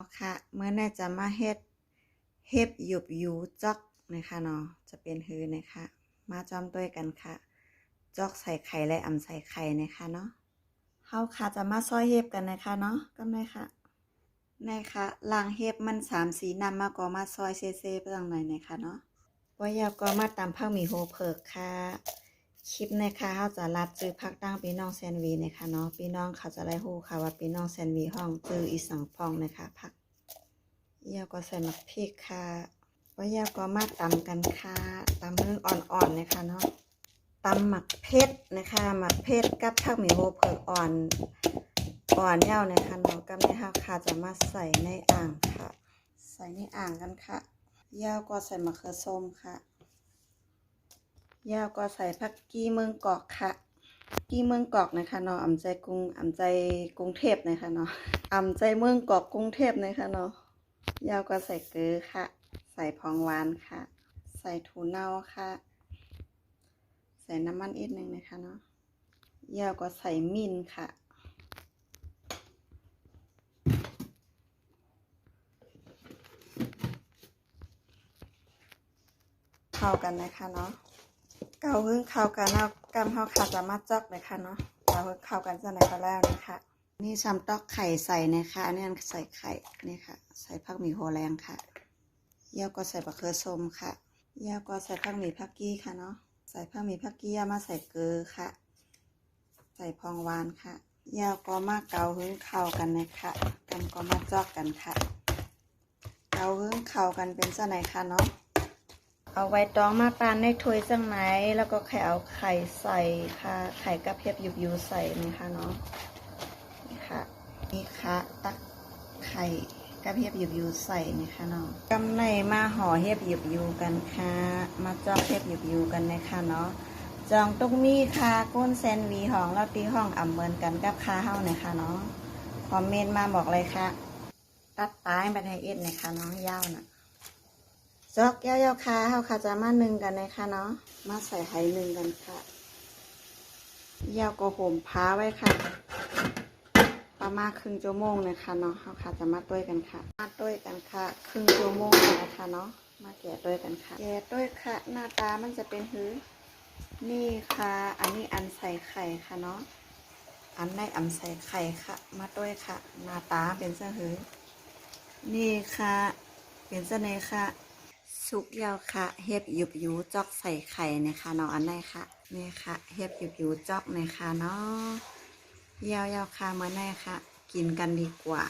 ค่ะเมื่อน่าจะมาเฮ็บหยุบยูจอกนะคะเนาะจะเป็นฮือนะคะมาจอมด้วยกันค่ะจอกใส่ไข่และอ่ำใส่ไข่นะคะเนาะเฮาค่ะจะมาซอยเฮ็บกันนะคะเนาะก็ได้ค่ะนะคะล้างเฮ็บมัน3-4น้ำมาก็มาซอยเซๆเพื่อหน่อยนะคะเนาะว่ายาวก็มาตำผักหมี่โฮเผิกค่ะคลิปนะคะเฮาจะรัดจื้อผักตั้งพี่น้องแซนวีนะคะเนาะพี่น้องเขาจะได้ฮู้ค่ะว่าพี่น้องแซนวีห้องจื้ออีสังพองนะคะผักยาวก็ใส่หมักพริกค่ะว่ายาวก็มาตำกันค่ะตำให้อ่อนๆนะคะเนาะตำหมักเผ็ดนะคะหมักเผ็ดกับผักหมี่โฮเผิกอ่อนยาวนะคะเนาะกับในเฮาค่ะจะมาใส่ในอ่างค่ะใส่ในอ่างกันค่ะยาวก็ใส่มะเขือส้มค่ะยาวก็ใส่ผักกี้เมืองกอกค่ะกี้เมืองกอกนะคะเนาะอำใจกรุงเทพนะคะเนาะอำใจเมืองกอกกรุงเทพนะคะเนาะยาวก็ใส่เกลือค่ะใส่พองหวานค่ะใส่ถั่วเน่าค่ะใส่น้ำมันอีกนึงนะคะเนาะยาวก็ใส่มิ้นค่ะเข้ากันนะคะเนาะเกาหึ่งเข้ากันเอากำเฮาค่ะจะมาจอกนะคะเนาะเราเข้ากันจะไหนก็แล้วนะคะนี่ซ้ำตอกไข่ใส่นะคะอันนี้ใส่ไข่นี่ค่ะใส่ผักหมี่โฮแรงค่ะยาวก็ใส่มะเขือส้มค่ะยาวก็ใส่ผักหมี่ผักกี้ค่ะเนาะใส่ผักหมี่ผักกี้มาใส่เกลือค่ะใส่พองหวานค่ะยาวก็มาเกาหึ่งเข้ากันนะคะกันก็มาจอกกันค่ะเกาหึ่งเข้ากันเป็นจะไหนค่ะเนาะเอาไว้ตองมาปานในถ้วยสังไหนแล้วก็แค่เอาไข่ใส่ค่ะไข่กับเห็บหยุบใส่นะคะเนาะนี่ค่ะตักไข่กับเห็บหยุบใส่นะคะเนาะกำในมาห่อเห็บหยุบกันค่ะมาจอกเห็บหยุบกันนะคะเนาะจองตรงนี้ค่ะก้นแซนวีห้องเราตีห้องเหมือนกันกับค่าเฮ้านะคะเนาะคอมเมนต์มาบอกเลยค่ะตัดปลายไปในเอ็ดนะคะเนาะยาวน่ะจอกยาวๆค่ะเฮาค่ะจะมานึ่งกันนะคะเนาะมาใส่ไข่นึ่งกันค่ะยาวก็โหมพ้าไว้ค่ะประมาณครึ่งชั่วโมงนะคะเนาะเฮาค่ะจะมาต้วยกันค่ะมาต้วยกันค่ะครึ่งชั่วโมงนะคะเนาะมาแกะต้วยกันค่ะแกะต้วยค่ะหน้าตามันจะเป็นหือนี่ค่ะอันนี้อันใส่ไข่ค่ะเนาะอันในอันใส่ไข่ค่ะมาต้วยค่ะหน้าตาเป็นเสื้อหือนี่ค่ะเป็นเสน่ห์ค่ะสุกยาวค่ะเห็บหยุบยูจอกใส่ไข่นะคะเนาะอันไหนค่ะนี่ค่ะเห็บหยุบยูจอกนะคะเนาะยาวๆค่ะเมื่อไหร่ค่ะกินกันดีกว่า